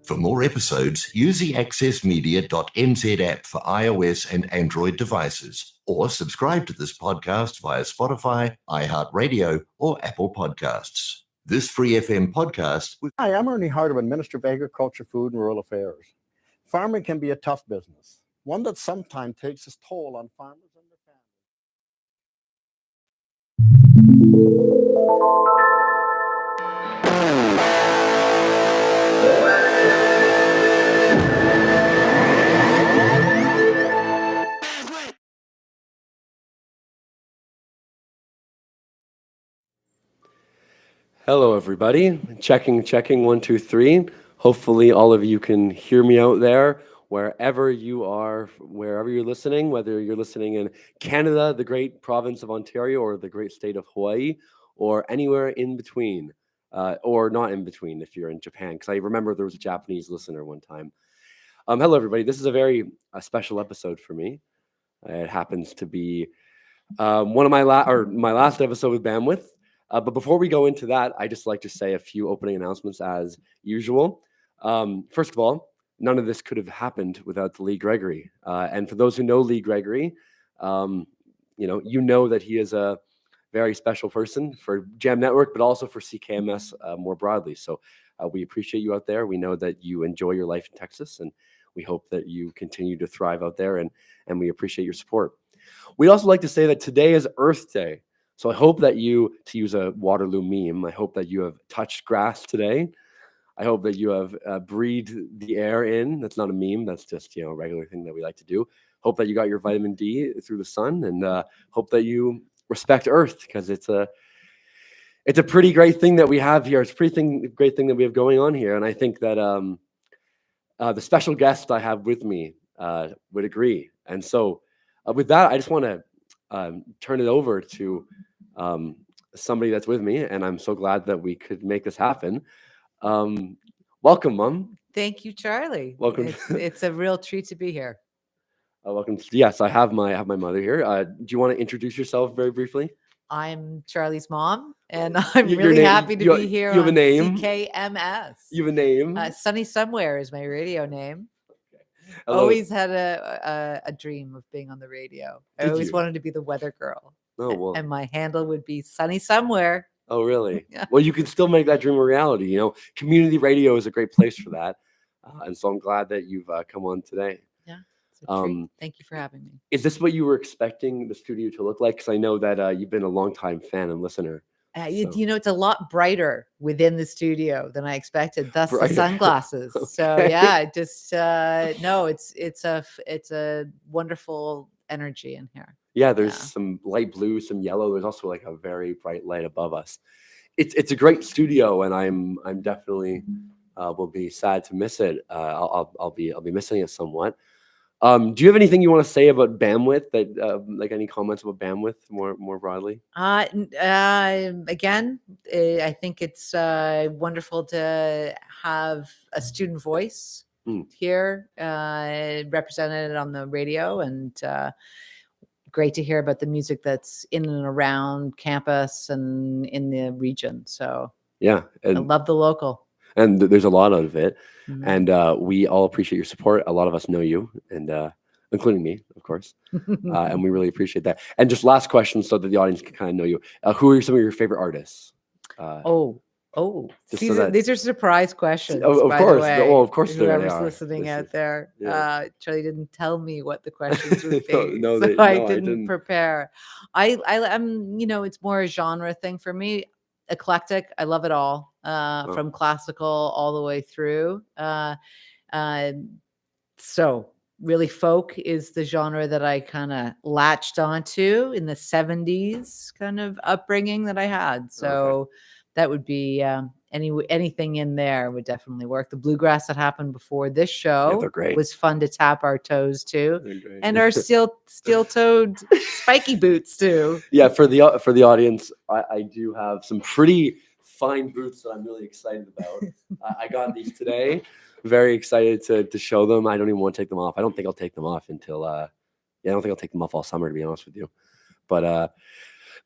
For more episodes, use the accessmedia.nz app for iOS and Android devices, or subscribe to this podcast via Spotify, iHeartRadio, or Apple Podcasts. This Free FM podcast. Hi, I'm Ernie Hardeman, Minister of Agriculture, Food and Rural Affairs. Farming can be a tough business, one that sometimes takes its toll on farmers and their Hello, everybody. Checking, 1, 2, 3. Hopefully all of you can hear me out there, wherever you are, wherever you're listening, whether you're listening in Canada, the great province of Ontario, or the great state of Hawaii, or anywhere in between, or not in between if you're in Japan, because I remember there was a Japanese listener one time. Hello, everybody. This is a very special episode for me. It happens to be one of my last episode with Bandwidth. But before we go into that, I just like to say a few opening announcements as usual. First of all, none of this could have happened without Lee Gregory. And for those who know Lee Gregory, you know that he is a very special person for Jam Network, but also for CKMS more broadly. So we appreciate you out there. We know that you enjoy your life in Texas, and we hope that you continue to thrive out there, and we appreciate your support. We'd also like to say that today is Earth Day. So I hope that you, to use a Waterloo meme, I hope that you have touched grass today. I hope that you have breathed the air in. That's not a meme. That's just a regular thing that we like to do. Hope that you got your vitamin D through the sun, and hope that you respect Earth, because it's a pretty great thing that we have here. It's a great thing that we have going on here. And I think that the special guest I have with me would agree. And so with that, I just want to turn it over to somebody that's with me, and I'm so glad that we could make this happen. Welcome, Mom. Thank you, Charlie. Welcome. It's a real treat to be here. Welcome. Yes, I have my mother here. Do you want to introduce yourself very briefly? I'm Charlie's mom, and I'm Your really name, happy to be here you have on a name? CKMS. You have a name? Sunny Somewhere is my radio name. Hello. Always had a dream of being on the radio. I always wanted to be the weather girl. Oh, well. And my handle would be Sunny Somewhere. Oh, really? Yeah. Well, you can still make that dream a reality. Community radio is a great place for that. And so I'm glad that you've come on today. Yeah, it's a treat. Thank you for having me. Is this what you were expecting the studio to look like? Because I know that you've been a longtime fan and listener. It's a lot brighter within the studio than I expected. Thus Brighter. the sunglasses. Okay. So yeah, just no, it's a wonderful energy in here. Yeah, there's some light blue, some yellow. There's also like a very bright light above us. It's a great studio, and I'm definitely will be sad to miss it. I'll be missing it somewhat. Do you have anything you want to say about Bandwidth? That like any comments about Bandwidth more broadly? Again, I think it's wonderful to have a student voice here represented on the radio, and great to hear about the music that's in and around campus and in the region. So yeah, I love the local. And there's a lot of it. Mm-hmm. And we all appreciate your support. A lot of us know you, and including me, of course. And we really appreciate that. And just last question, so that the audience can kind of know you. Who are some of your favorite artists? These are surprise questions. Of by course. the way, Well, of course, whoever's listening out there. Yeah. Charlie didn't tell me what the questions would be, I didn't prepare. I'm, it's more a genre thing for me. Eclectic. I love it all, from classical all the way through. So really folk is the genre that I kind of latched onto in the 70s kind of upbringing that I had. So that would be anything in there would definitely work. The bluegrass that happened before this show was fun to tap our toes to, and our steel-toed spiky boots too. Yeah, for the audience, I do have some pretty fine boots that I'm really excited about. I got these today. Very excited to show them. I don't even want to take them off. I don't think I'll take them off until I don't think I'll take them off all summer, to be honest with you. But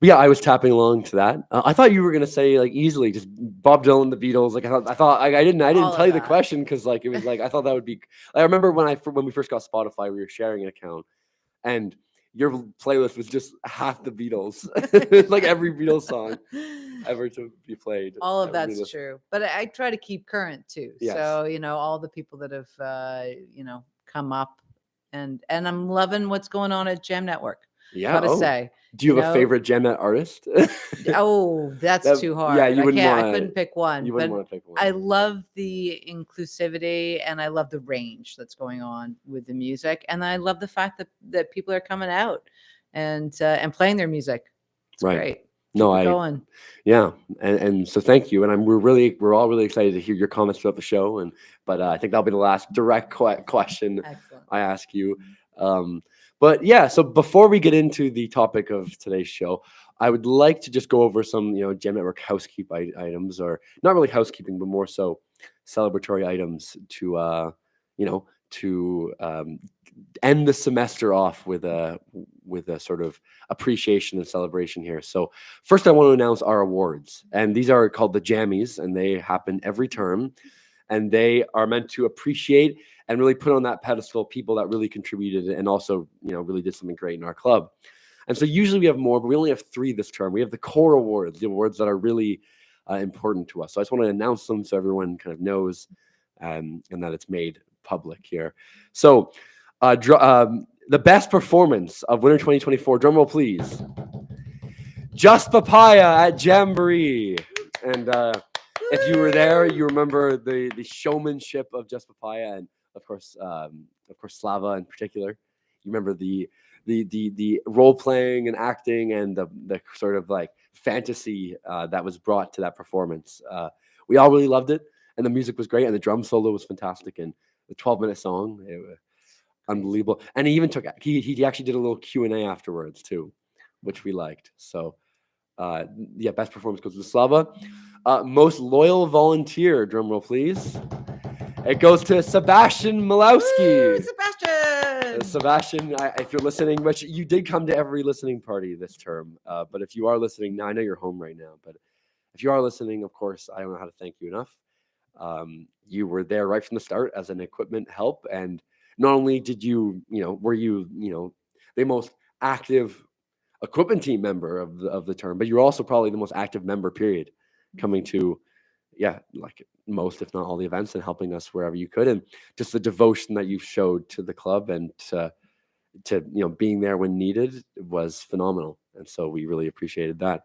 But yeah, I was tapping along to that. I thought you were gonna say like easily just Bob Dylan, the Beatles. Like I didn't All tell of you the that. question because like it was like I thought that would be. I remember when we first got Spotify, we were sharing an account, and your playlist was just half the Beatles, like every Beatles song ever to be played. All of I that's re-listened. true, but I try to keep current too. Yes. So all the people that have come up, and I'm loving what's going on at Jam Network. Yeah. Gotta say, Do you have a favorite Jam Net artist? Oh, that's That- too yeah, hard. you I wouldn't can't. I wanna- couldn't pick one. You wouldn't but want to pick one. I love the inclusivity and I love the range that's going on with the music, and I love the fact that people are coming out and playing their music. It's Right. great. No, Keep it I- going. Yeah, and so thank you, and we're all really excited to hear your comments throughout the show, but I think that'll be the last direct question Excellent. I ask you. But yeah, so before we get into the topic of today's show, I would like to just go over some Jam Network housekeeping items, or not really housekeeping, but more so celebratory items to end the semester off with a sort of appreciation and celebration here. So first, I want to announce our awards, and these are called the Jammies, and they happen every term, and they are meant to appreciate and really put on that pedestal people that really contributed and also really did something great in our club. And so usually we have more, but we only have 3 this term. We have the core awards, the awards that are really important to us. So I just want to announce them so everyone kind of knows and that it's made public here. So the best performance of Winter 2024, drum roll please. Just Papaya at Jamboree. And if you were there, you remember the showmanship of Just Papaya, and of course Slava in particular. You remember the role playing and acting and the sort of like fantasy that was brought to that performance. We all really loved it, and the music was great, and the drum solo was fantastic, and the 12-minute song, it was unbelievable. And he even he actually did a little Q&A afterwards too, which we liked. So yeah, best performance goes to Slava. Most loyal volunteer, drum roll please. It goes to Sebastian Malowski. Woo, Sebastian! Sebastian, if you're listening, which you did come to every listening party this term, but if you are listening now, I know you're home right now, but if you are listening, of course, I don't know how to thank you enough. You were there right from the start as an equipment help, and not only did were you the most active equipment team member of the term, but you're also probably the most active member, period, coming to like most, if not all, the events and helping us wherever you could, and just the devotion that you showed to the club and to being there when needed was phenomenal, and so we really appreciated that.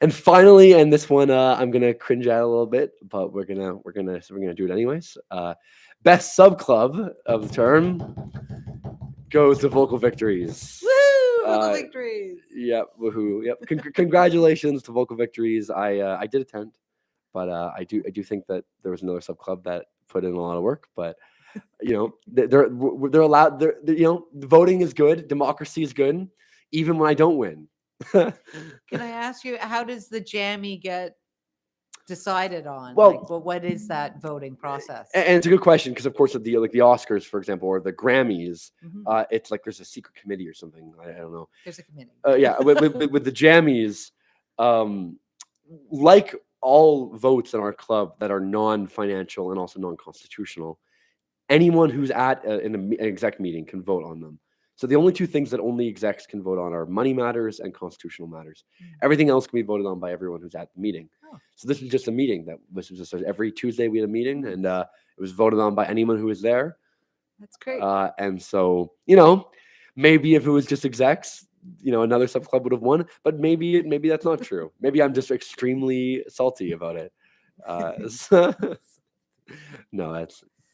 And finally, and this one I'm gonna cringe at a little bit, but we're gonna do it anyways. Best sub club of the term goes to Vocal Victories. Woo! Vocal Victories. Yep, woohoo! Yep, congratulations to Vocal Victories. I did attend, but I do think that there was another sub club that put in a lot of work. But they're allowed. Voting is good. Democracy is good, even when I don't win. Can I ask you, how does the Jammy get decided on? Well, what is that voting process? And it's a good question because, of course, the Oscars, for example, or the Grammys, Mhm. it's like there's a secret committee or something. I don't know. There's a committee. Yeah, with the Jammies, like all votes in our club that are non-financial and also non-constitutional, anyone who's at an exec meeting can vote on them. So the only 2 things that only execs can vote on are money matters and constitutional matters. Everything else can be voted on by everyone who's at the meeting. Oh. So this was just a meeting this was just every Tuesday we had a meeting, and it was voted on by anyone who was there. That's great. And so maybe if it was just execs, another sub club would have won. But maybe that's not true. Maybe I'm just extremely salty about it.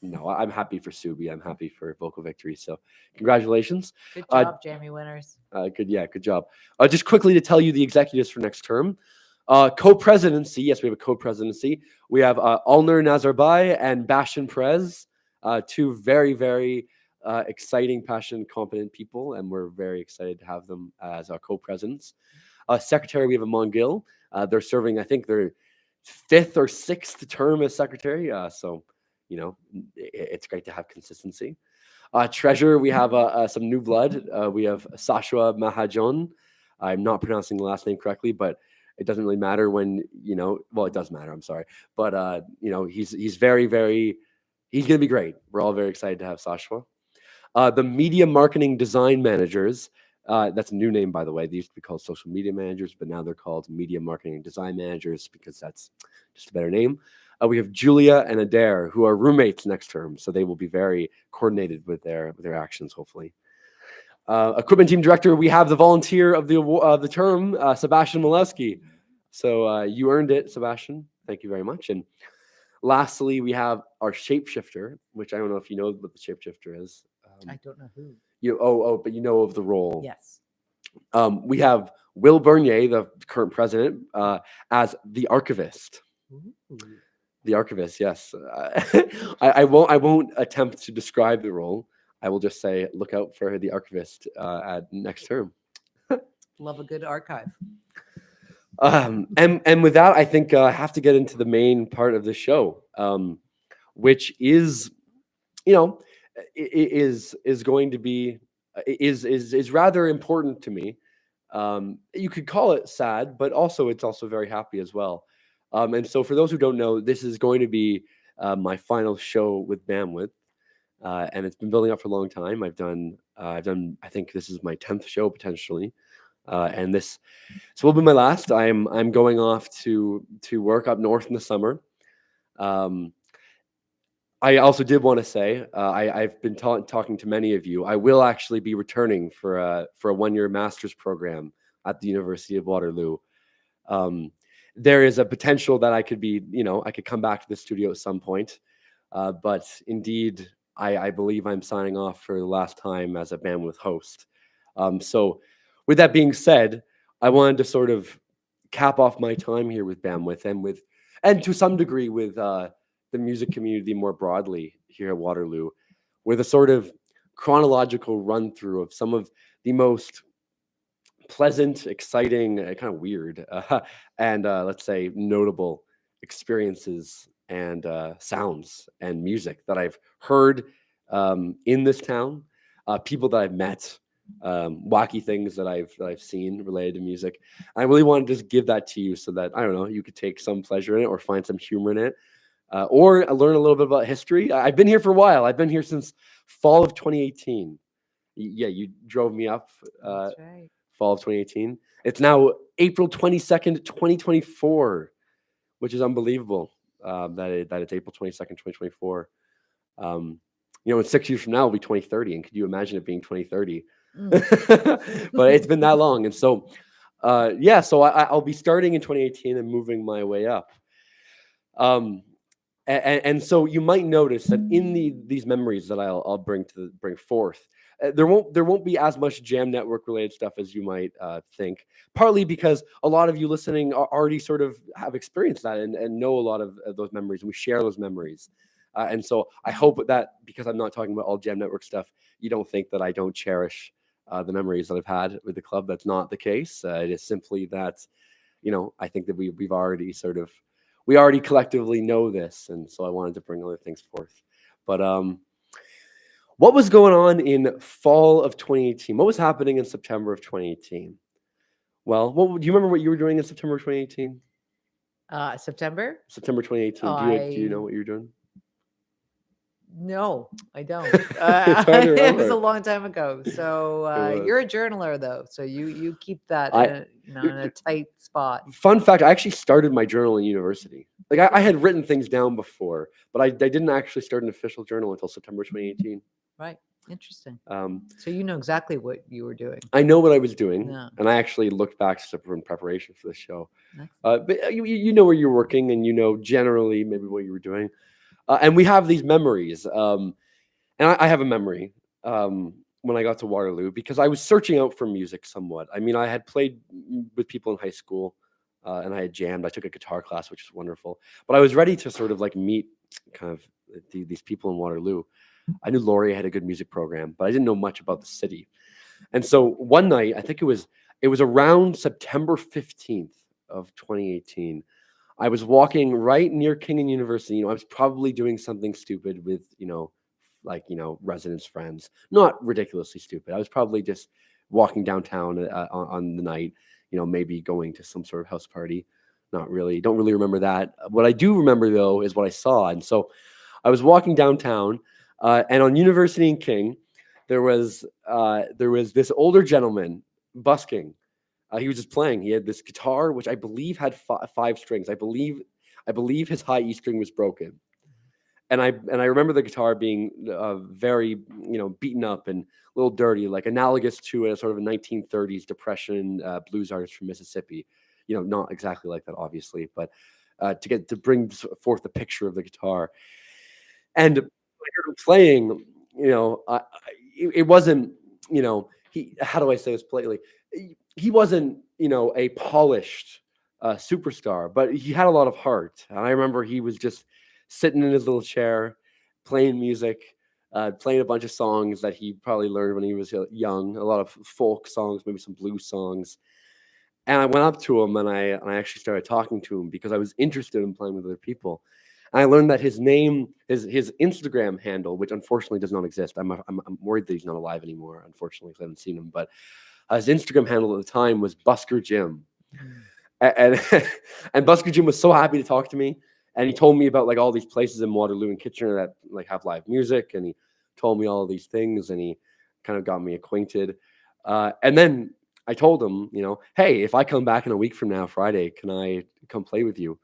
No, I'm happy for Subi. I'm happy for Vocal Victory. So congratulations. Good job, Jammy winners. Good job. Just quickly to tell you the executives for next term. Co-presidency. Yes, we have a co-presidency. We have Alner Nazarbai and Bashan Perez, 2 very, very exciting, passionate, competent people, and we're very excited to have them as our co-presidents. Secretary, we have Amon Gill. They're serving, I think, their 5th or 6th term as secretary. So it's great to have consistency. Treasurer, we have some new blood. We have Sashwa Mahajon. I'm not pronouncing the last name correctly, but it doesn't really matter when, well, it does matter. I'm sorry. But, he's very, very, he's going to be great. We're all very excited to have Sasha. The media marketing design managers, that's a new name, by the way. They used to be called social media managers, but now they're called media marketing design managers because that's just a better name. We have Julia and Adair, who are roommates next term, so they will be very coordinated with their actions, hopefully. Equipment team director, we have the volunteer of the term, Sebastian Molesky. So you earned it, Sebastian. Thank you very much. And lastly, we have our shapeshifter, which I don't know if you know what the shapeshifter is. I don't know who. But you know of the role. Yes. We have Will Bernier, the current president, as the archivist. Ooh. The archivist, yes. I won't attempt to describe the role. I will just say, look out for the archivist at next term. Love a good archive. And with that, I think I have to get into the main part of the show, which is, is going to be is rather important to me. You could call it sad, but it's also very happy as well. And so, for those who don't know, this is going to be my final show with Bandwidth. And it's been building up for a long time. I've done. I think this is my 10th show potentially, and this will be my last. I'm going off to work up north in the summer. I also did want to say I've been talking to many of you. I will actually be returning for a 1-year master's program at the University of Waterloo. There is a potential that I could be, I could come back to the studio at some point, but indeed. I believe I'm signing off for the last time as a Bandwidth host. So with that being said, I wanted to sort of cap off my time here with Bandwidth and to some degree with the music community more broadly here at Waterloo with a sort of chronological run through of some of the most pleasant, exciting, kind of weird, and let's say notable experiences and sounds and music that I've heard in this town, people that I've met, wacky things that I've seen related to music. I really want to just give that to you so that, I don't know, you could take some pleasure in it or find some humor in it, or learn a little bit about history. I've been here for a while. I've been here since fall of 2018. Yeah, you drove me up. That's right. Fall of 2018. It's now April 22nd, 2024, which is unbelievable. That it's April 22nd, 2024. In 6 years from now, it'll be 2030. And could you imagine it being 2030? But it's been that long. And so, so I'll be starting in 2018 and moving my way up. And so you might notice that in these memories that I'll bring forth, there won't be as much Jam Network related stuff as you might think. Partly because a lot of you listening already sort of have experienced that and know a lot of those memories, and we share those memories. And so I hope that because I'm not talking about all Jam Network stuff, you don't think that I don't cherish the memories that I've had with the club. That's not the case. It is simply that, I think that we already collectively know this, and so I wanted to bring other things forth. But what was going on in fall of 2018? What was happening in September of 2018? Well, do you remember what you were doing in September 2018? September? September 2018. Do you know what you were doing? No, I don't. It's hard to It remember. was a long time ago. So you're a journaler, though. So you keep that in a tight spot. Fun fact, I actually started my journal in university. Like I had written things down before, but I didn't actually start an official journal until September 2018. Right. Interesting. So you know exactly what you were doing. I know what I was doing, Yeah. and I actually looked back in preparation for the show. Excellent. But you know where you're working, and generally maybe what you were doing. And we have these memories. And I have a memory when I got to Waterloo because I was searching out for music somewhat. I mean, I had played with people in high school and I had jammed. I took a guitar class, which was wonderful. But I was ready to sort of like meet kind of these people in Waterloo. I knew Laurie had a good music program, but I didn't know much about the city. And so one night, I think it was around September 15th of 2018. I was walking right near Kingan University. I was probably doing something stupid with, residents' friends. Not ridiculously stupid. I was probably just walking downtown on the night, maybe going to some sort of house party. Not really. Don't really remember that. What I do remember, though, is what I saw. And so I was walking downtown, and on University and King, there was this older gentleman busking. He was just playing. He had this guitar, which I believe had five strings. I believe his high E string was broken. And I remember the guitar being very beaten up and a little dirty, like analogous to a sort of a 1930s Depression blues artist from Mississippi. Not exactly like that, obviously, but to bring forth the picture of the guitar. And when I heard him playing, it wasn't, how do I say this politely? He wasn't, a polished superstar, but he had a lot of heart. And I remember he was just sitting in his little chair, playing music, playing a bunch of songs that he probably learned when he was young, a lot of folk songs, maybe some blues songs. And I went up to him and I actually started talking to him because I was interested in playing with other people. And I learned that his name, his Instagram handle, which unfortunately does not exist. I'm worried that he's not alive anymore, unfortunately, because I haven't seen him. But his Instagram handle at the time was Busker Jim. And and Busker Jim was so happy to talk to me. And he told me about like all these places in Waterloo and Kitchener that like have live music. And he told me all these things and he kind of got me acquainted. And then I told him, hey, if I come back in a week from now, Friday, can I come play with you?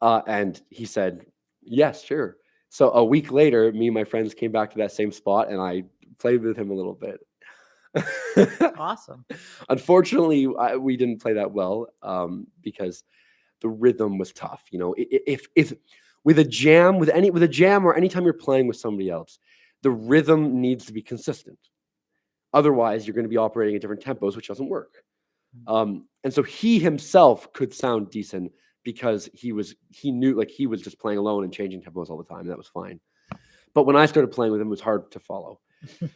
And he said, yes, sure. So a week later, me and my friends came back to that same spot and I played with him a little bit. Awesome. Unfortunately, we didn't play that well because the rhythm was tough. If with a jam or anytime you're playing with somebody else, the rhythm needs to be consistent. Otherwise, you're going to be operating at different tempos, which doesn't work. And so he himself could sound decent because he knew like he was just playing alone and changing tempos all the time. And that was fine. But when I started playing with him, it was hard to follow.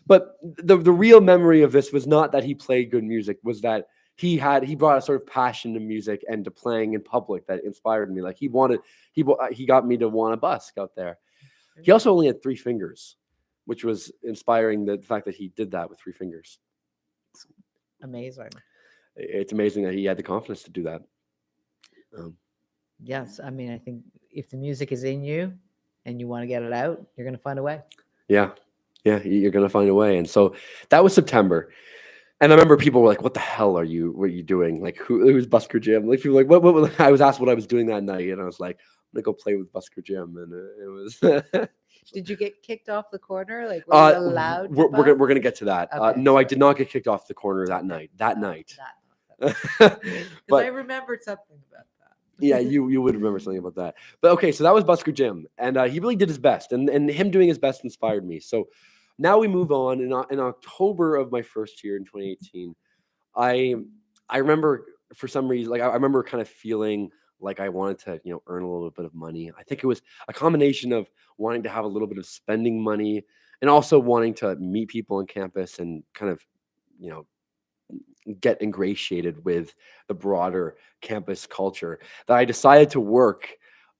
But the real memory of this was not that he played good music, was that he brought a sort of passion to music and to playing in public that inspired me. Like he got me to want to busk out there. He also only had 3 fingers, which was inspiring, the fact that he did that with 3 fingers. Amazing. It's amazing that he had the confidence to do that. Yes. I mean, I think if the music is in you and you want to get it out, you're going to find a way. Yeah. Yeah. You're going to find a way. And so that was September. And I remember people were like, what the hell are you doing? Like, who's Busker Jim? Like, people were like, what? I was asked what I was doing that night. And I was like, I'm going to go play with Busker Jim. And it was... Did you get kicked off the corner? Like, were you allowed? We're going to get to that. Okay, no, sorry. I did not get kicked off the corner that night. Because I remembered something about that. Yeah, you would remember something about that. But okay, so that was Busker Jim, and he really did his best, and him doing his best inspired me. So now we move on. In October of my first year in 2018, I remember for some reason, like I remember kind of feeling like I wanted to earn a little bit of money. I think it was a combination of wanting to have a little bit of spending money and also wanting to meet people on campus and kind of get ingratiated with the broader campus culture, that I decided to work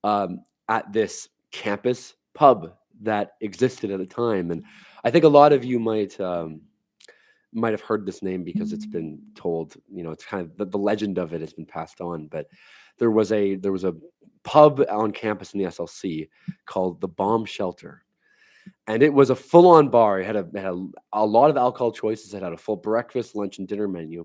at this campus pub that existed at the time. And I think a lot of you might have heard this name because it's been told, it's kind of the legend of it has been passed on. But there was a pub on campus in the SLC called the Bomb Shelter. And it was a full-on bar. It had a lot of alcohol choices. It had a full breakfast, lunch, and dinner menu.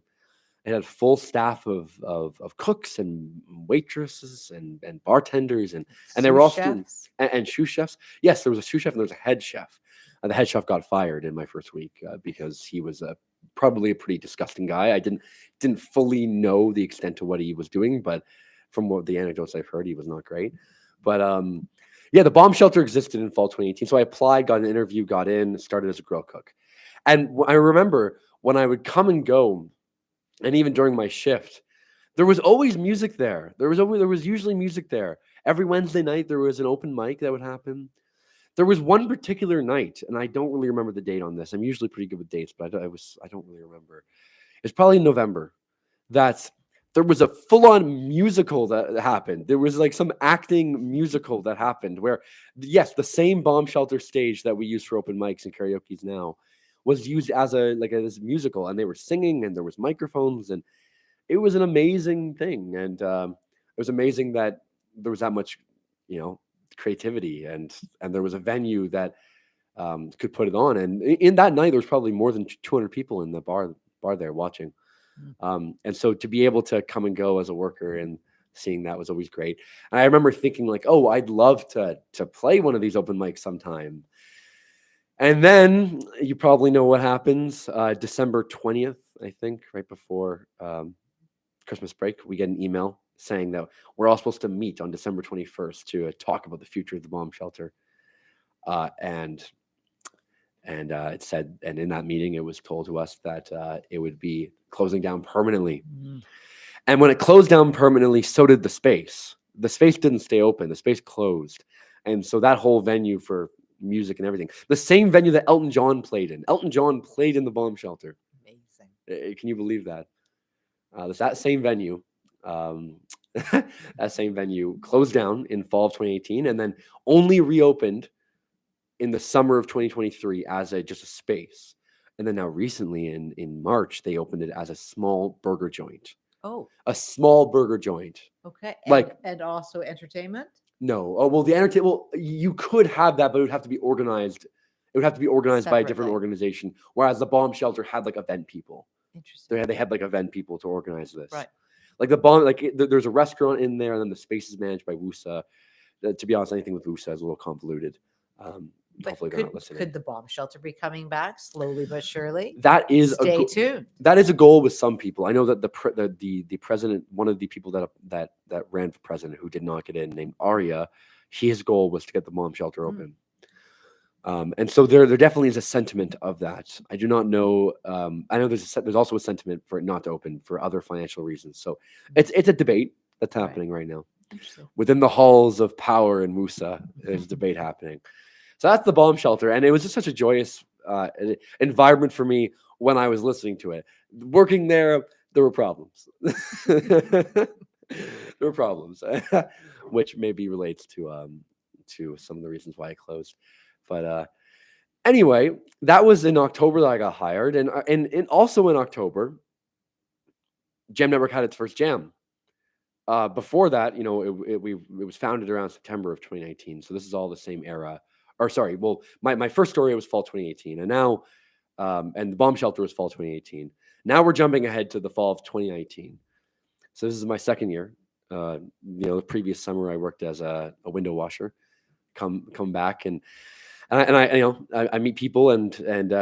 It had full staff of cooks and waitresses and bartenders and they were all students and sous chefs. Yes, there was a sous chef and there was a head chef. The head chef got fired in my first week because he was probably a pretty disgusting guy. I didn't fully know the extent to what he was doing, but from what the anecdotes I've heard, he was not great. But yeah, the Bomb Shelter existed in fall 2018. So I applied, got an interview, got in, started as a grill cook. And I remember when I would come and go, and even during my shift, there was always music there. There was usually music there. Every Wednesday night, there was an open mic that would happen. There was one particular night, and I don't really remember the date on this. I'm usually pretty good with dates, but I don't really remember. It's probably in November. There was a full-on musical that happened. There was like some acting musical that happened where, yes, the same Bomb Shelter stage that we use for open mics and karaoke's now was used as this musical, and they were singing, and there was microphones, and it was an amazing thing. And it was amazing that there was that much, creativity, and there was a venue that could put it on. And in that night, there was probably more than 200 people in the bar there watching. And so to be able to come and go as a worker and seeing that was always great. And I remember thinking like, oh, I'd love to play one of these open mics sometime. And then you probably know what happens. December 20th, I think, right before Christmas break, we get an email saying that we're all supposed to meet on December 21st to talk about the future of the bomb shelter. And it said, and in that meeting, it was told to us that it would be closing down permanently. And when it closed down permanently, so did the space. The space didn't stay open. The space closed. And so that whole venue for music and everything, the same venue that Elton John played in. Elton John played in the bomb shelter. Amazing. Can you believe that? That same venue, that same venue closed down in fall of 2018 and then only reopened in the summer of 2023 as just a space. And then now recently in March, they opened it as a small burger joint. Oh, A small burger joint. okay. Like- and also entertainment? No. Oh, well, the entertainment, well, you could have that, but it would have to be organized. It would have to be organized by a different Separately. organization. Whereas the bomb shelter had like event people. Interesting. They had like event people to organize this. Right. Like the bomb, there's a restaurant in there, and then the space is managed by WUSA. To be honest, anything with WUSA is a little convoluted. But Hopefully they're not listening. could the bomb shelter be coming back slowly but surely? That is Stay tuned. That is a goal with some people. I know that the president, one of the people that ran for president who did not get in, named Arya, his goal was to get the bomb shelter open. And so there definitely is a sentiment of that. I do not know. I know there's also a sentiment for it not to open for other financial reasons. So it's a debate that's happening right now Interesting. within the halls of power in Musa. There's a debate happening. So that's the bomb shelter, and it was just such a joyous environment for me when I was listening to it. Working there were problems. There were problems, which maybe relates to some of the reasons why I closed. But anyway, that was in October that I got hired, and also in October, Jam Network had its first jam. Before that, it was founded around September of 2019. So this is all the same era. Or sorry, well, my first story was fall 2018, and now, and the bomb shelter was fall 2018. Now we're jumping ahead to the fall of 2019. So this is my second year. The previous summer I worked as a window washer. Come back and I meet people and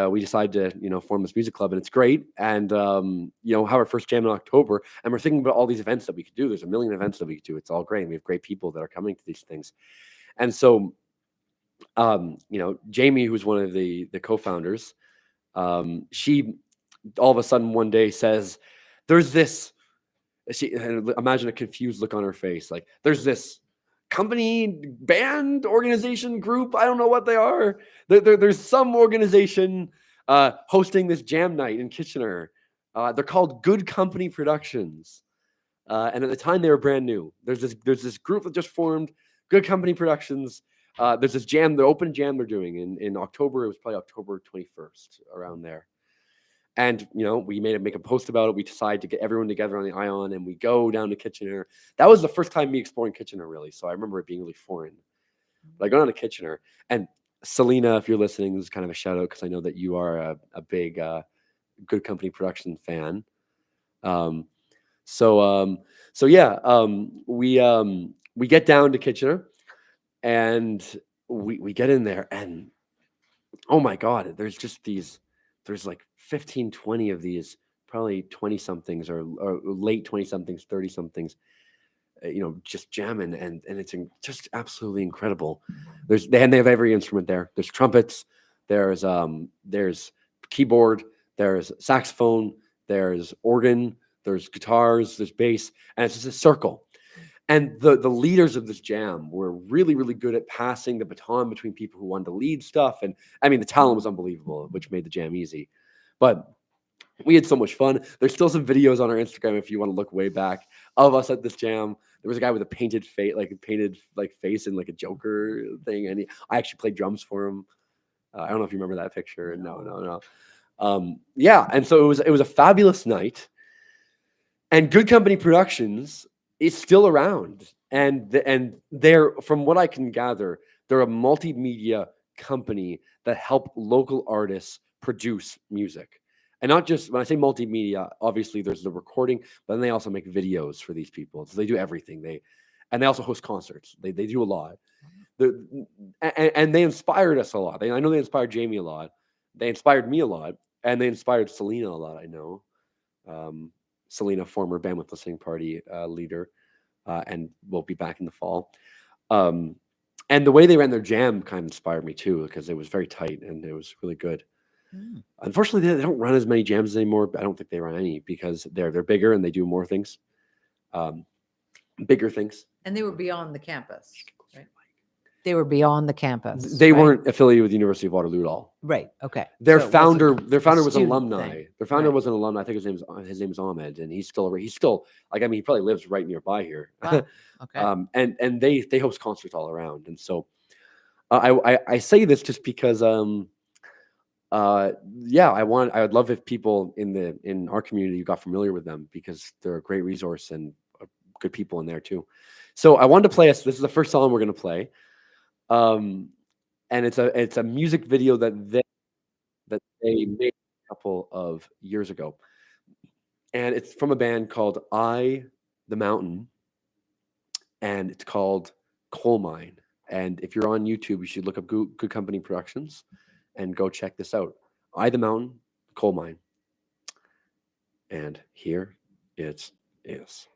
we decide to form this music club, and it's great. And have our first jam in October, and we're thinking about all these events that we could do. There's a million events that we could do. It's all great. And we have great people that are coming to these things, and so Jamie, who's one of the co-founders, she all of a sudden one day says, "There's this." And imagine a confused look on her face, like there's this company, band, organization, group. I don't know what they are. There's some organization hosting this jam night in Kitchener. They're called Good Company Productions, and at the time they were brand new. There's this group that just formed, Good Company Productions. There's this jam, the open jam they're doing in October. It was probably October 21st, around there. And, we make a post about it. We decide to get everyone together on the Ion, and we go down to Kitchener. That was the first time me exploring Kitchener, really. So I remember it being really foreign. But I go down to Kitchener, and Selena, if you're listening, this is kind of a shout out because I know that you are a big Good Company Production fan. We get down to Kitchener, and we get in there, and oh my God, there's like 15, 20 of these, probably 20 somethings or late 20 somethings, 30 somethings, just jamming. And it's just absolutely incredible. They have every instrument there. There's trumpets, there's keyboard, there's saxophone, there's organ, there's guitars, there's bass, and it's just a circle. And the leaders of this jam were really, really good at passing the baton between people who wanted to lead stuff. And I mean, the talent was unbelievable, which made the jam easy. But we had so much fun. There's still some videos on our Instagram if you want to look way back of us at this jam. There was a guy with a painted face and like a Joker thing, and I actually played drums for him. I don't know if you remember that picture. No. Yeah, and so it was a fabulous night, and Good Company Productions is still around, and they're, from what I can gather, they're a multimedia company that help local artists produce music. And not just, when I say multimedia, obviously there's the recording, but then they also make videos for these people. So they do everything. They also host concerts. They do a lot. And they inspired us a lot. I know they inspired Jamie a lot. They inspired me a lot, and they inspired Selena a lot. I know. Selena, former Bandwidth Listening Party leader, and will be back in the fall. And the way they ran their jam kind of inspired me too, because it was very tight and it was really good. Unfortunately, they don't run as many jams anymore. I don't think they run any because they're bigger and they do more things, bigger things. And they were beyond the campus, right? They were beyond the campus. They right? weren't affiliated with the University of Waterloo at all. Right. Okay. Their So it wasn't founder a was an student alumni. thing. Their founder Right. was an alumni. I think his name is Ahmed, and he's still like, I mean, he probably lives right nearby here. Wow. Okay. And they host concerts all around, and so I say this just because yeah, I would love if people in our community got familiar with them, because they're a great resource and good people in there too. So I wanted to play us. This is the first song we're going to play, and it's a music video that they made a couple of years ago, and it's from a band called the Mountain, and it's called Coal Mine. And if you're on YouTube, you should look up Good Company Productions and go check this out. The Mountain, Coal Mine. And here it is.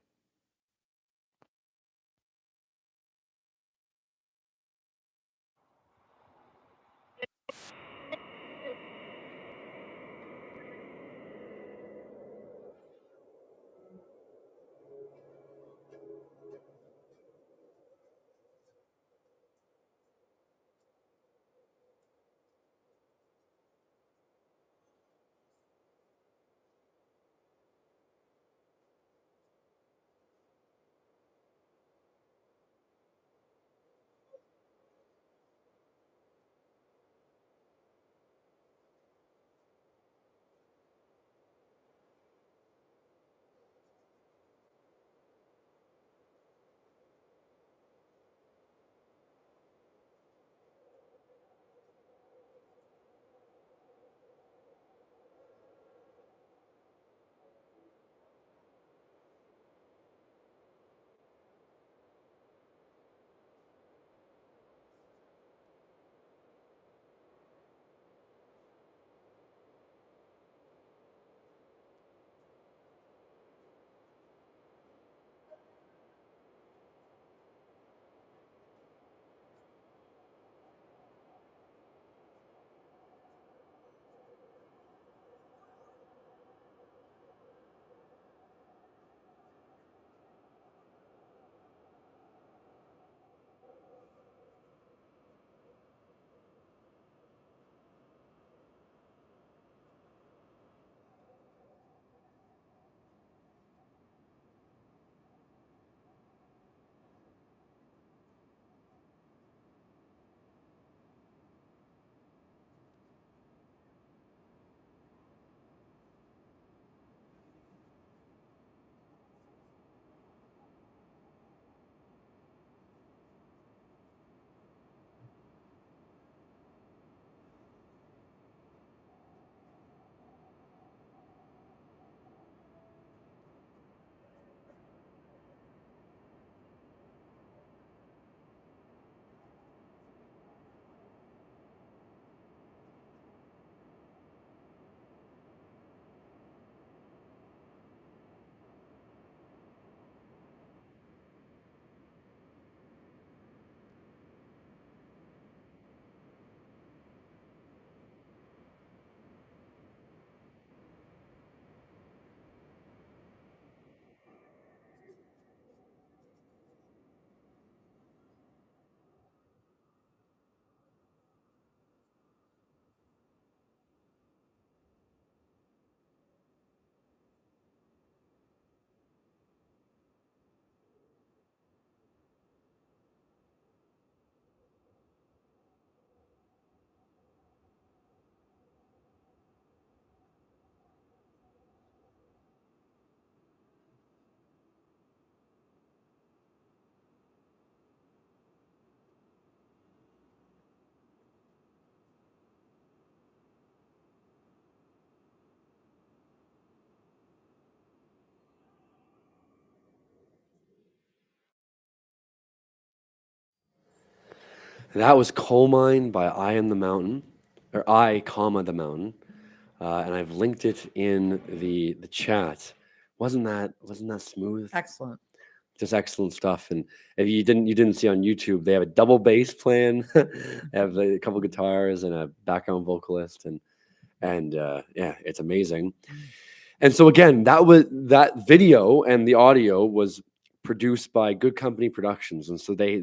That was Coal Mine by I Am the Mountain, or I, comma, the Mountain. And I've linked it in the chat. Wasn't that smooth? Excellent. Just excellent stuff. And if you didn't see on YouTube, they have a double bass playing, they have a couple guitars and a background vocalist, and yeah, it's amazing. And so again, that video and the audio was produced by Good Company Productions, and so they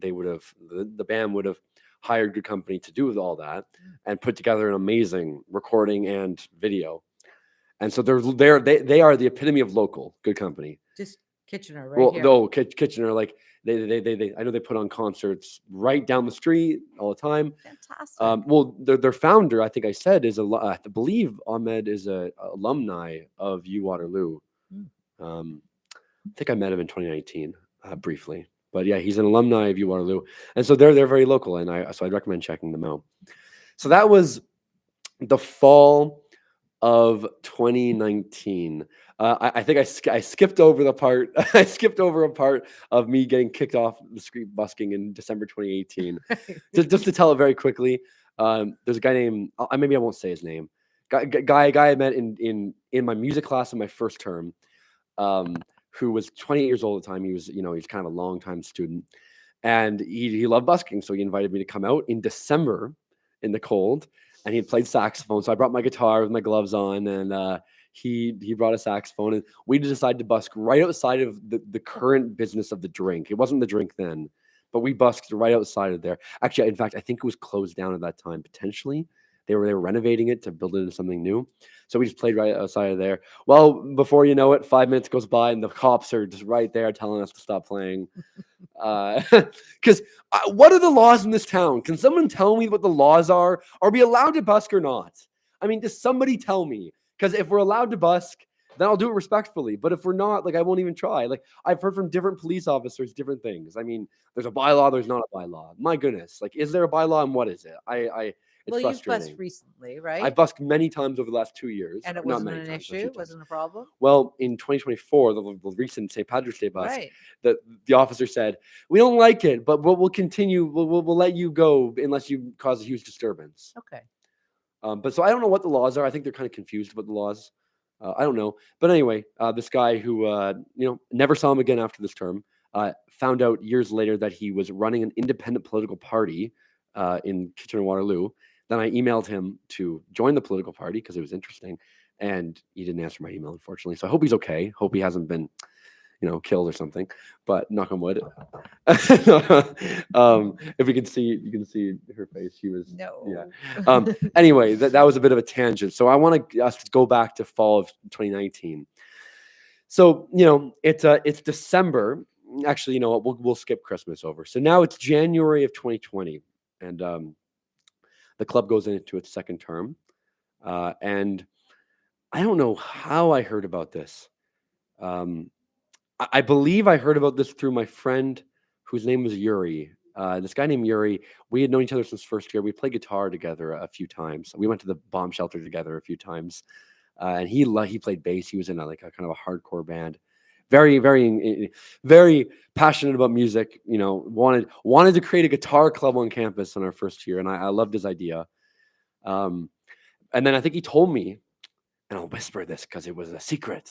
would have the band would have hired Good Company to do with all that and put together an amazing recording and video. And so they are the epitome of local Good Company. Just Kitchener, right here. No, Kitchener, like they I know they put on concerts right down the street all the time. Fantastic. Well, their founder, I think I said, I believe Ahmed is a alumni of Waterloo. I think I met him in 2019 briefly, but yeah, he's an alumni of Waterloo, and so they're very local, and I'd recommend checking them out. So that was the fall of 2019. I think I skipped over the part. I skipped over a part of me getting kicked off the street busking in December 2018. just to tell it very quickly. There's a guy named maybe I won't say his name. Guy I met in my music class in my first term, who was 28 years old at the time. He's kind of a long-time student, and he loved busking, so he invited me to come out in December in the cold. And he had played saxophone, so I brought my guitar with my gloves on, and he brought a saxophone, and we decided to busk right outside of the current business of the drink. It wasn't the drink then, but we busked right outside of there. Actually, in fact, I think it was closed down at that time. Potentially, they were renovating it to build it into something new. So we just played right outside of there. Well, before you know it, 5 minutes goes by, and the cops are just right there telling us to stop playing. Because what are the laws in this town? Can someone tell me what the laws are? Are we allowed to busk or not? I mean, does somebody tell me? Because if we're allowed to busk, then I'll do it respectfully. But if we're not, like, I won't even try. Like, I've heard from different police officers different things. I mean, there's a bylaw, there's not a bylaw. My goodness, like, is there a bylaw and what is it? It's well, you've frustrating. busked recently, right? I busked many times over the last 2 years. And it Not wasn't many an times, a few issue? times. Wasn't a problem? Well, in 2024, the recent St. Patrick's Day busk, Right. the officer said, "We don't like it, but we'll continue. We'll let you go unless you cause a huge disturbance." Okay. But so I don't know what the laws are. I think they're kind of confused about the laws. I don't know. But anyway, this guy who never saw him again after this term found out years later that he was running an independent political party in Kitchener-Waterloo. Then I emailed him to join the political party because it was interesting, and he didn't answer my email, unfortunately. So I hope he's okay. Hope he hasn't been, killed or something. But knock on wood. If you can see her face. She was yeah. Anyway, that was a bit of a tangent. So I want us to go back to fall of 2019. So it's December. Actually, you know what? We'll skip Christmas over. So now it's January of 2020, and the club goes into its second term, and I don't know how I heard about this. I believe I heard about this through my friend whose name was Yuri. This guy named Yuri, we had known each other since first year. We played guitar together a few times. We went to the bomb shelter together a few times. And he played bass. He was in a kind of a hardcore band. Very, very, very passionate about music. Wanted to create a guitar club on campus in our first year. And I loved his idea. And then I think he told me, and I'll whisper this because it was a secret.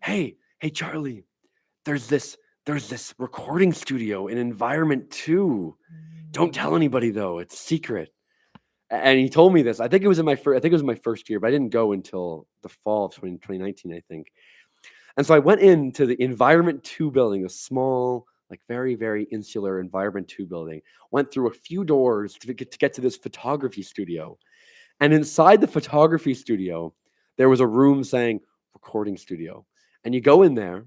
Hey, Charlie, there's this recording studio in Environment 2. Don't tell anybody though; it's secret. And he told me this. I think it was my first year, but I didn't go until the fall of 2019, I think. And so I went into the Environment 2 building, a small, like very, very insular Environment 2 building. Went through a few doors to get to this photography studio. And inside the photography studio, there was a room saying recording studio. And you go in there,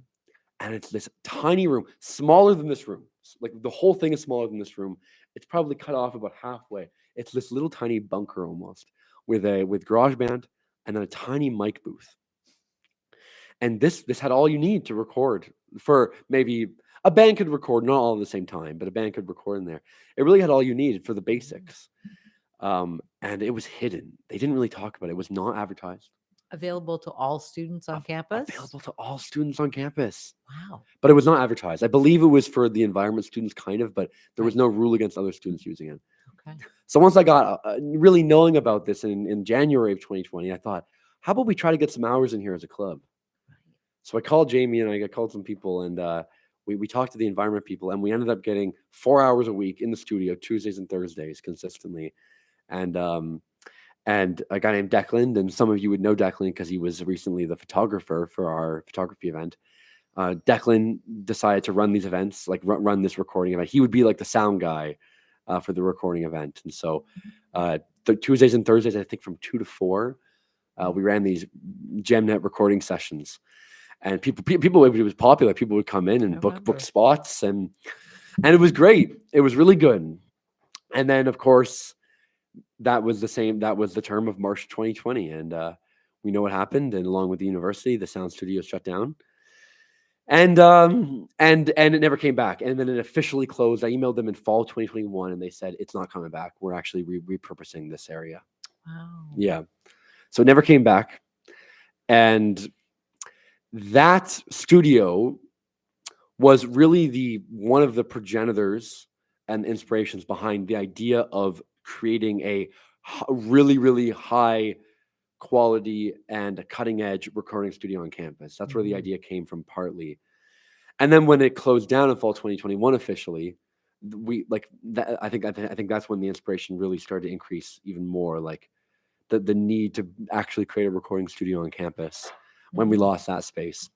and it's this tiny room, smaller than this room. Like the whole thing is smaller than this room. It's probably cut off about halfway. It's this little tiny bunker almost with GarageBand and then a tiny mic booth. And this had all you need to record. For maybe a band could record, not all at the same time, but a band could record in there. It really had all you needed for the basics. And it was hidden. They didn't really talk about it. It was not advertised. available to all students on campus? Available to all students on campus. Wow. But it was not advertised. I believe it was for the environment students, kind of, but there was Right. no rule against other students using it. Okay. So once I got really knowing about this in January of 2020, I thought, how about we try to get some hours in here as a club? So I called Jamie and I called some people, and we talked to the environment people, and we ended up getting 4 hours a week in the studio, Tuesdays and Thursdays consistently. And a guy named Declan, and some of you would know Declan because he was recently the photographer for our photography event. Declan decided to run these events, like run this recording event. He would be like the sound guy for the recording event. And so the Tuesdays and Thursdays, I think from 2 to 4, we ran these GemNet recording sessions. And people, it was popular. People would come in and book spots, and it was great. It was really good. And then, of course, that was the term of March 2020, and we know what happened. And along with the university, the sound studio shut down, and it never came back. And then it officially closed. I emailed them in fall 2021, and they said it's not coming back. We're actually repurposing this area. Wow. Yeah, so it never came back, and that studio was really one of the progenitors and inspirations behind the idea of creating a really, really high quality and cutting edge recording studio on campus. That's where the idea came from partly. And then when it closed down in fall 2021 officially, we like that. I think that's when the inspiration really started to increase even more, like the need to actually create a recording studio on campus when we lost that space.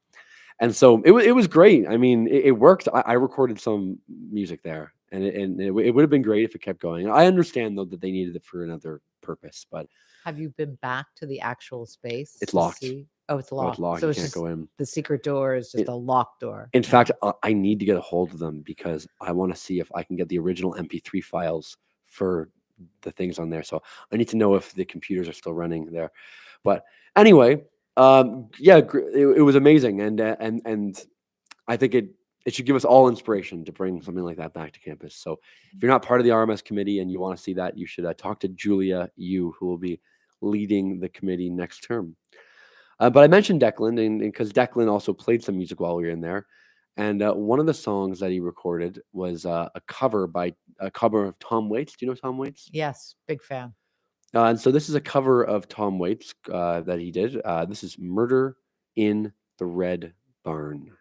And so it was great. I mean, it worked. I recorded some music there, and it would have been great if it kept going. I understand though that they needed it for another purpose, but Have you been back to the actual space? It's to locked. see? Oh, it's oh, locked. it's locked. So You it's can't just go in. the secret door is just a locked door. In fact, I need to get a hold of them because I want to see if I can get the original MP3 files for the things on there. So I need to know if the computers are still running there. But anyway, yeah, it was amazing, and I think it should give us all inspiration to bring something like that back to campus. So if you're not part of the RMS committee and you want to see that, you should talk to Julia Yu, who will be leading the committee next term. But I mentioned Declan, and because Declan also played some music while we were in there. And one of the songs that he recorded was a cover of Tom Waits. Do you know Tom Waits? Yes, big fan. And so this is a cover of Tom Waits that he did. This is Murder in the Red Barn.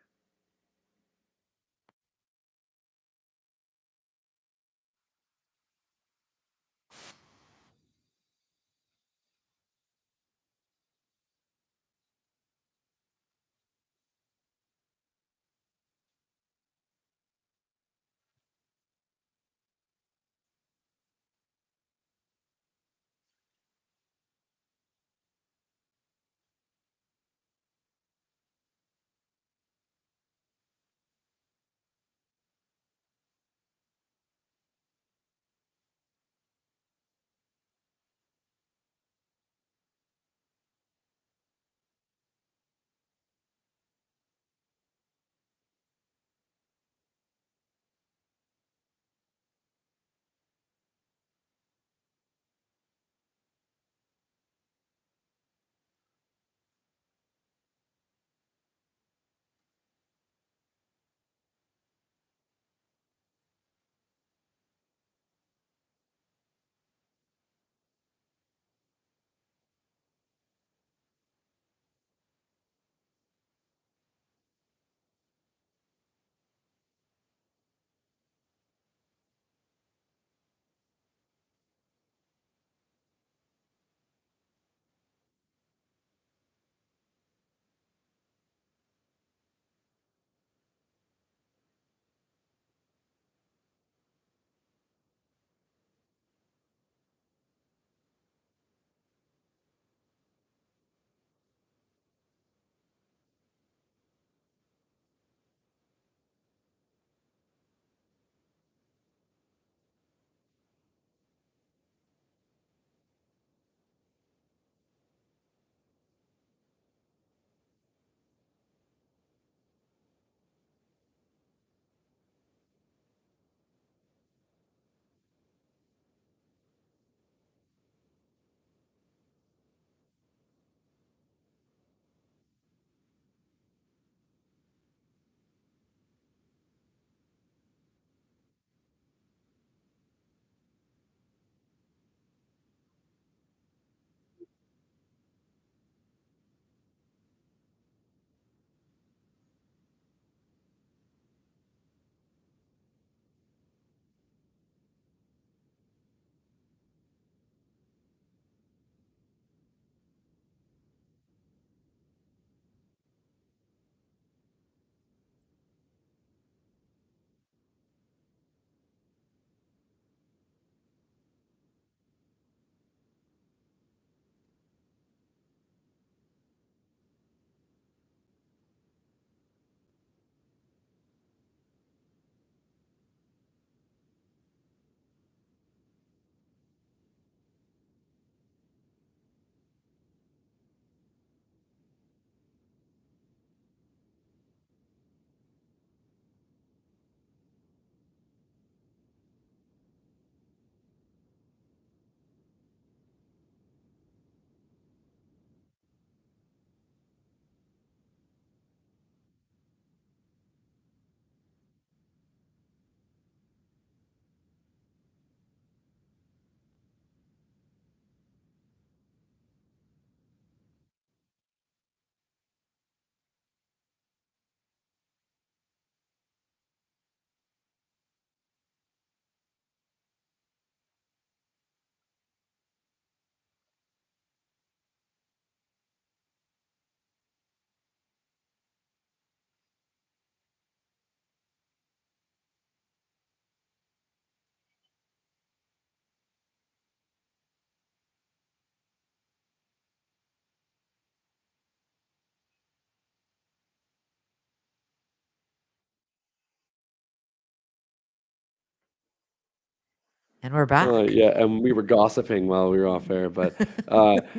And we're back. Yeah, and we were gossiping while we were off air, but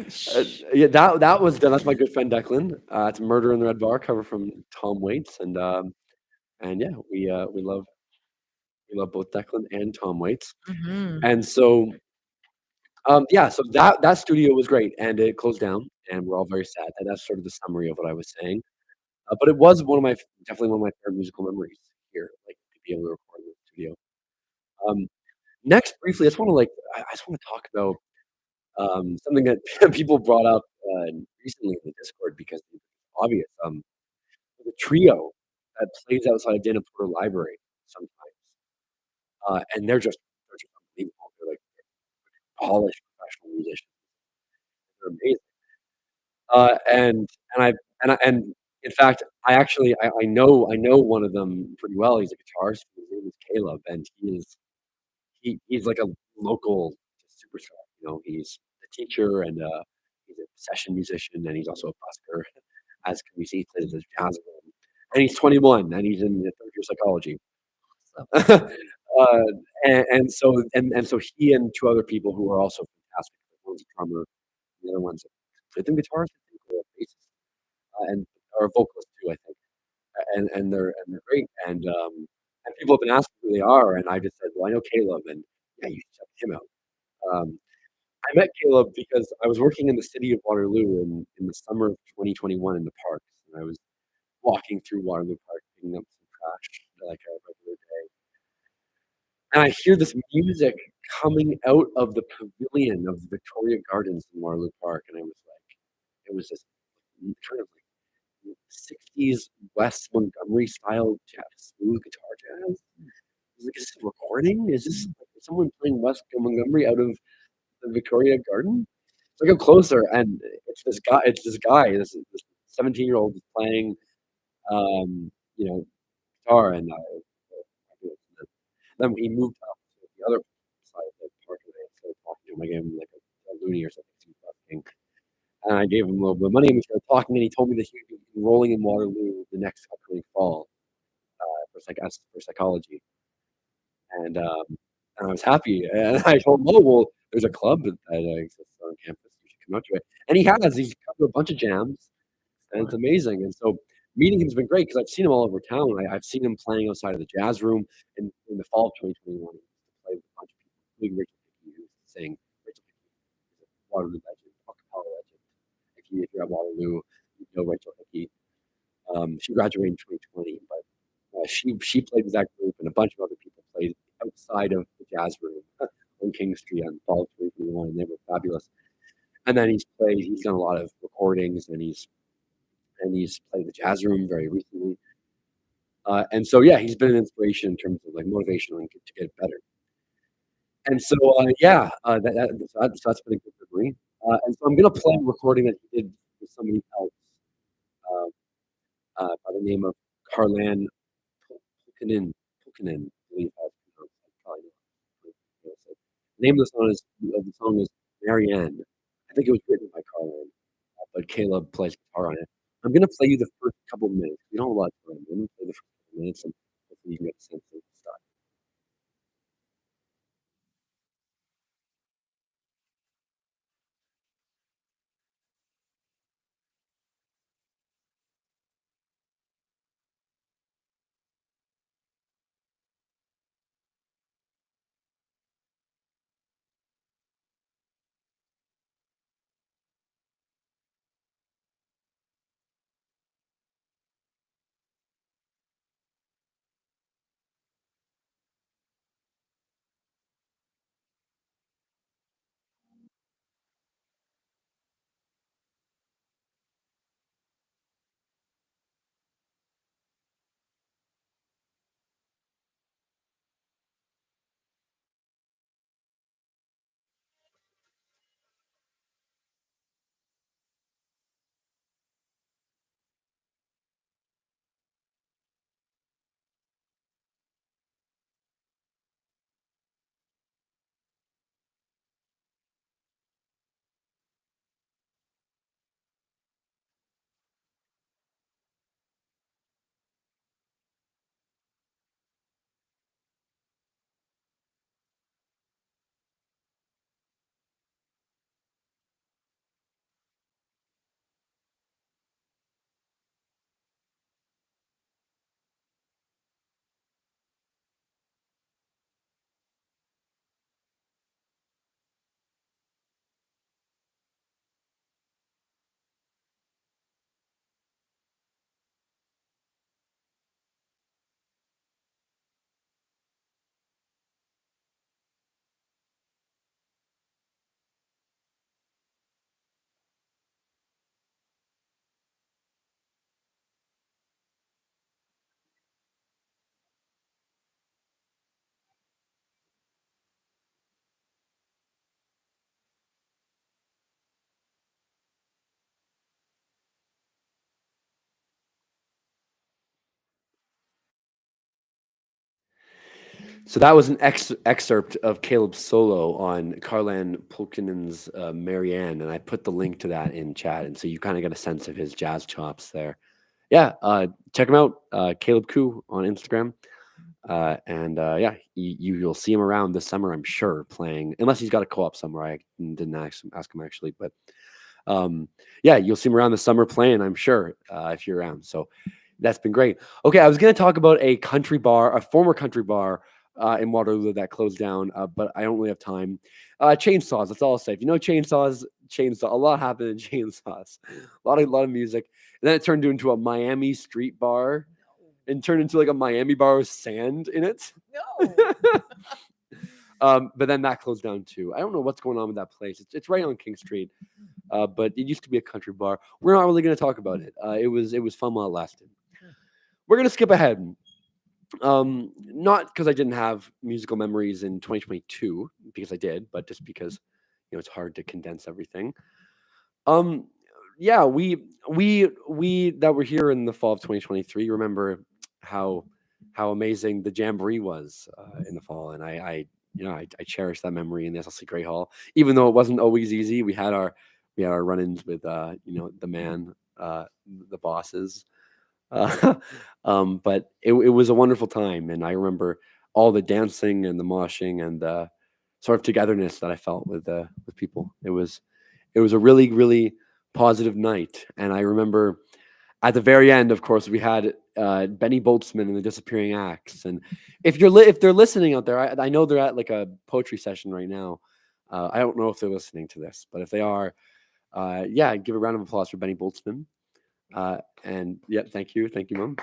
Shh. yeah, that was done. That's my good friend Declan. It's Murder in the Red Bar, cover from Tom Waits, and yeah, we love both Declan and Tom Waits, Mhm. and so yeah, so that studio was great, and it closed down, and we're all very sad. And that's sort of the summary of what I was saying. But it was definitely one of my favorite musical memories here, like to be able to record in the studio. Um, Next, briefly, I just want to talk about something that people brought up recently in the Discord because it's obvious. The trio that plays outside Dana Porter Library sometimes, and they're just unbelievable. They're like polished professional musicians. They're amazing. And in fact, I know one of them pretty well. He's a guitarist. His name is Caleb, and he's like a local superstar. He's a teacher and he's a session musician, and he's also a busker. As can be seen, he plays his jazz band. And he's 21, and he's in the third year psychology. So, uh, and so he and two other people who are also fantastic. One's a drummer, the other one's a rhythm guitarist, I think, or a bassist, and are a vocalist too, I think. And they're great. And people have been asking who they are, and I just said, well, I know Caleb, and yeah, you should check him out. Um, I met Caleb because I was working in the city of Waterloo in the summer of 2021 in the parks, and I was walking through Waterloo Park picking up some trash like a regular day, and I hear this music coming out of the pavilion of the Victoria Gardens in Waterloo Park, and I was like, it was this kind of like 60s West Montgomery style jazz, smooth guitar jazz. I was like, is this a recording? Is this like someone playing West Montgomery out of the Victoria Garden? So I go closer, and this 17-year-old is playing, um, you know, guitar, and then he moved up to the other side of the park, and I started talking to him. I gave him like a loonie or something, so he was asking, and I gave him a little bit of money, and we started talking, and he told me that he would be enrolling in Waterloo the next upcoming fall for psychology, and um, and I was happy, and I told him, "Oh, well, there's a club that exists on campus. You should come out to it." And he has. He's come to a bunch of jams, and it's amazing. And so meeting him's been great because I've seen him all over town. I've seen him playing outside of the jazz room in the fall of 2021. He played with a bunch of people, including Rachel Hickey, who's saying Rachel Hickey is a Waterloo legend, a cappella legend. If you're at Waterloo, you know Rachel Hickey. She graduated in 2020, but she played with that group, and a bunch of other people played outside of the jazz room on King Street on fall of 2021, and they were fabulous. And then he's done a lot of recordings, and he's played the jazz room very recently. And so yeah, he's been an inspiration in terms of like motivation and to get better. And so yeah, so that's been a good memory. And so I'm gonna play a recording that he did with somebody else by the name of Carlan Pulkkinen, I believe how it's pronounced. I probably know how to pronounce it. The name of the song is Marianne. I think it was written by Carlan, but Caleb plays guitar on it. I'm gonna play you the first couple minutes. We don't have a lot of time. I'm gonna play the first couple minutes, and hopefully you can get a sense of the style. So that was an excerpt of Caleb's solo on Karlan Pulkkinen's Marianne, and I put the link to that in chat, and so you kind of get a sense of his jazz chops there. Yeah, check him out, Caleb Koo on Instagram, and yeah, you'll see him around this summer, I'm sure, playing, unless he's got a co-op somewhere. I didn't ask him actually, but yeah, you'll see him around the summer playing, I'm sure, if you're around. So that's been great. Okay, I was going to talk about a former country bar in Waterloo that closed down, but I don't really have time. Chainsaws, that's all I'll say. If you know chainsaw, a lot happened in chainsaws. A lot of music. And then it turned into a Miami street bar and turned into like a Miami bar with sand in it. No. But then that closed down too. I don't know what's going on with that place. It's right on King Street, but it used to be a country bar. We're not really going to talk about it. It was fun while it lasted. We're going to skip ahead. Not because I didn't have musical memories in 2022, because I did, but just because it's hard to condense everything. Yeah, we that were here in the fall of 2023 remember how amazing the jamboree was in the fall, and I cherish that memory in the SLC Great Hall, even though it wasn't always easy. We had our run-ins with the man, the bosses. But it was a wonderful time, and I remember all the dancing and the moshing and the sort of togetherness that I felt with people. It was a really, really positive night, and I remember at the very end, of course, we had Benny Boltzmann and the Disappearing Acts. And if they're listening out there, I know they're at like a poetry session right now. I don't know if they're listening to this, but if they are, yeah, give a round of applause for Benny Boltzmann. And yeah, thank you, Mom.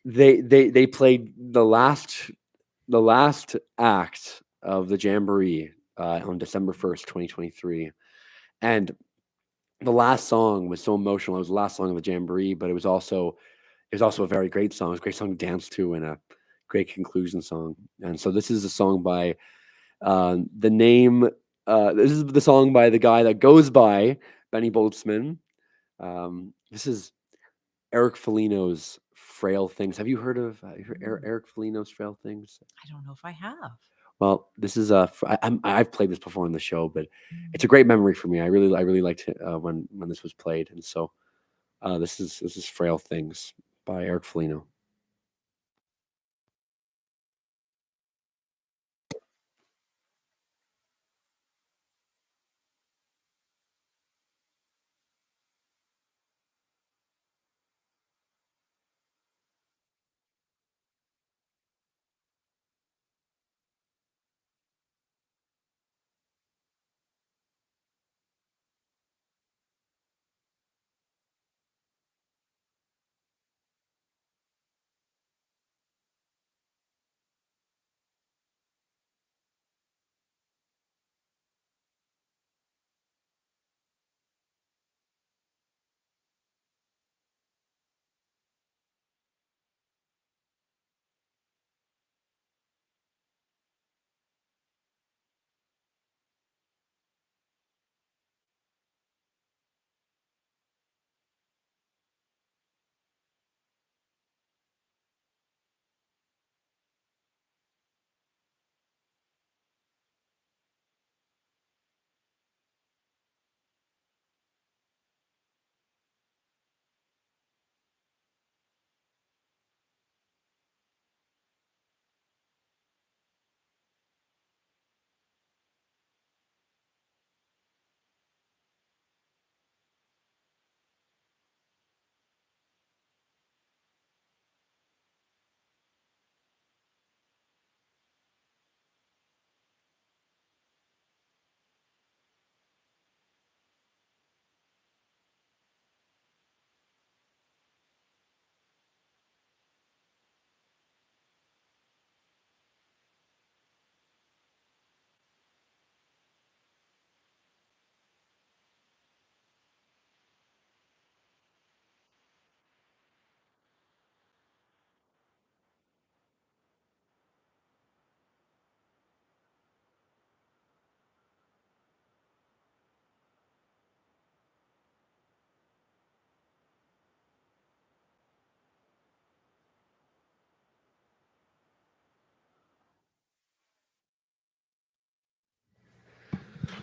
They played the last act of the jamboree on December 1st, 2023, and the last song was so emotional. It was the last song of the jamboree, but it was also a very great song. It was a great song to dance to and a great conclusion song. And so this is a song by the name. This is the song by the guy that goes by Benny Boltzmann. This is Eric Foligno's Frail Things. Have you heard of Eric Foligno's Frail Things? I don't know if I have. Well, this is I've played this before on the show, but it's a great memory for me. I really liked it when this was played, and so this is Frail Things by Eric Foligno.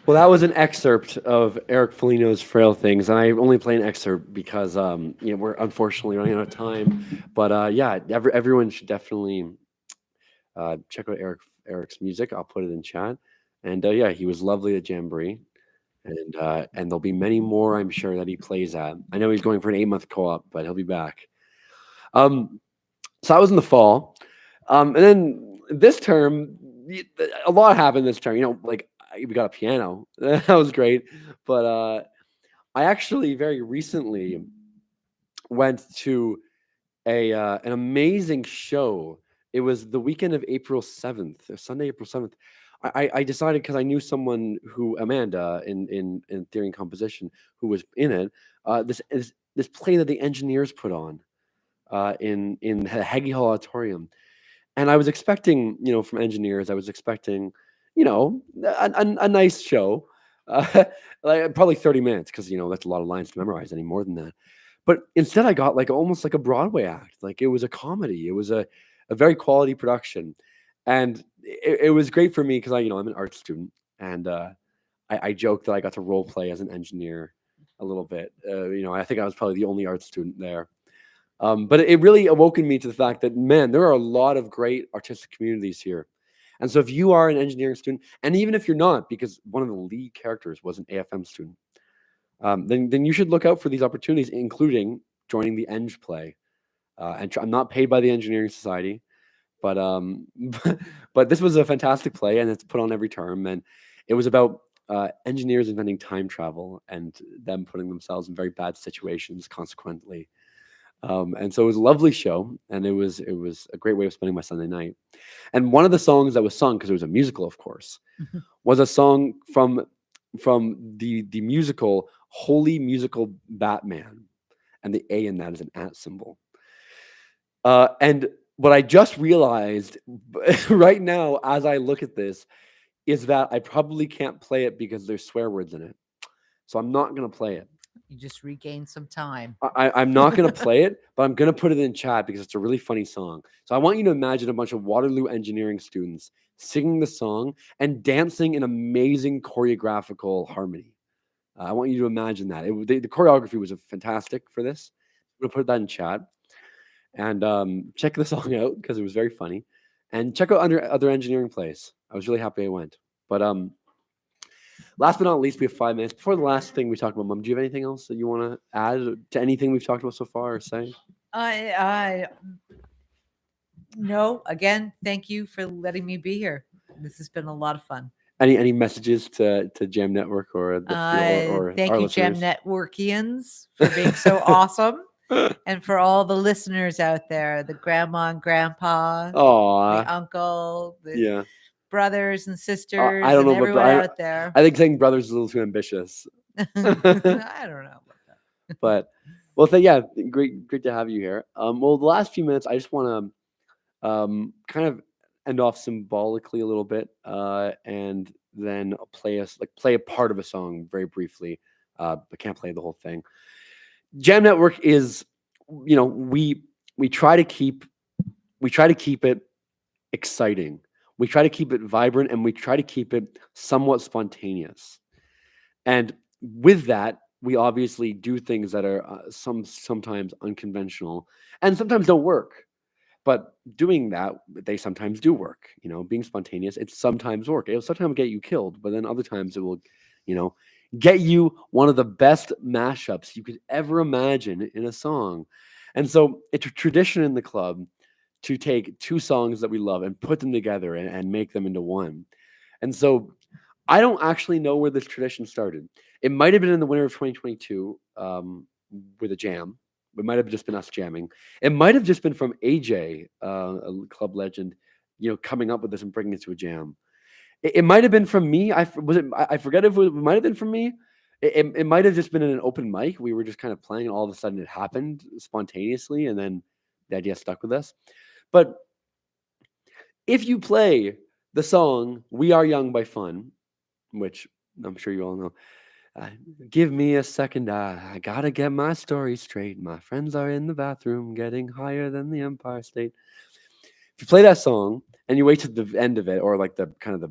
Well, that was an excerpt of Eric Foligno's Frail Things, and I only play an excerpt because we're unfortunately running out of time. But yeah, everyone should definitely check out Eric's music. I'll put it in chat. And yeah, he was lovely at Jamboree, and there'll be many more, I'm sure, that he plays at. I know he's going for an 8-month co-op, but he'll be back. So that was in the fall, and then this term, a lot happened this term. Like we got a piano. That was great. But I actually very recently went to an amazing show. It was the weekend of April 7th, Sunday, April 7th. I decided because I knew someone who, Amanda, in theory and composition, who was in it. This play that the engineers put on in the Heggie Hall Auditorium. And I was expecting, from engineers, I was expecting, a nice show, like probably 30 minutes, because that's a lot of lines to memorize. Any more than that, but instead I got like almost like a Broadway act. Like it was a comedy. It was a very quality production, and it was great for me because I'm an art student, and I joked that I got to role play as an engineer a little bit. I think I was probably the only art student there. But it really awoken me to the fact that, man, there are a lot of great artistic communities here. And so if you are an engineering student, and even if you're not, because one of the lead characters was an AFM student, then you should look out for these opportunities, including joining the Eng play. I'm not paid by the Engineering Society, but but this was a fantastic play, and it's put on every term. And it was about engineers inventing time travel and them putting themselves in very bad situations consequently. And so it was a lovely show, and it was a great way of spending my Sunday night. And one of the songs that was sung, because it was a musical, of course, was a song from the musical Holy Musical Batman, and the A in that is an at symbol. And what I just realized right now, as I look at this, is that I probably can't play it because there's swear words in it. So I'm not going to play it. You just regain some time. I'm not going to play it, but I'm going to put it in chat because it's a really funny song. So I want you to imagine a bunch of Waterloo engineering students singing the song and dancing in amazing choreographical harmony. I want you to imagine that. The choreography was fantastic for this. I'm going to put that in chat. And check the song out because it was very funny. And check out other engineering plays. I was really happy I went. But last but not least, we have 5 minutes. Before the last thing we talk about, Mom, do you have anything else that you want to add to anything we've talked about so far or say? No, again, thank you for letting me be here. This has been a lot of fun. Any messages to Jam Network or thank our you, listeners? Jam Networkians, for being so awesome. And for all the listeners out there, the grandma and grandpa, the uncle, the brothers and sisters, I don't know, and everyone out there. I think saying brothers is a little too ambitious. I don't know about that. But well, great to have you here. Well, the last few minutes, I just want to kind of end off symbolically a little bit, and then play a part of a song very briefly. But can't play the whole thing. Jam Network is, we try to keep it exciting. We try to keep it vibrant, and we try to keep it somewhat spontaneous. And with that, we obviously do things that are sometimes unconventional and sometimes don't work. But doing that, they sometimes do work. Being spontaneous, it sometimes work. It'll sometimes get you killed, but then other times it will, get you one of the best mashups you could ever imagine in a song. And so it's a tradition in the club to take 2 songs that we love and put them together and make them into one. And so I don't actually know where this tradition started. It might have been in the winter of 2022 with a jam. It might have just been us jamming. It might have just been from AJ, a club legend, coming up with this and bringing it to a jam. It might have been from me. I forget if it might have been from me. It might have just been in an open mic. We were just kind of playing, and all of a sudden it happened spontaneously, and then the idea stuck with us. But if you play the song "We Are Young" by Fun, which I'm sure you all know, give me a second, I gotta get my story straight. My friends are in the bathroom getting higher than the Empire State. If you play that song and you wait to the end of it, or like the kind of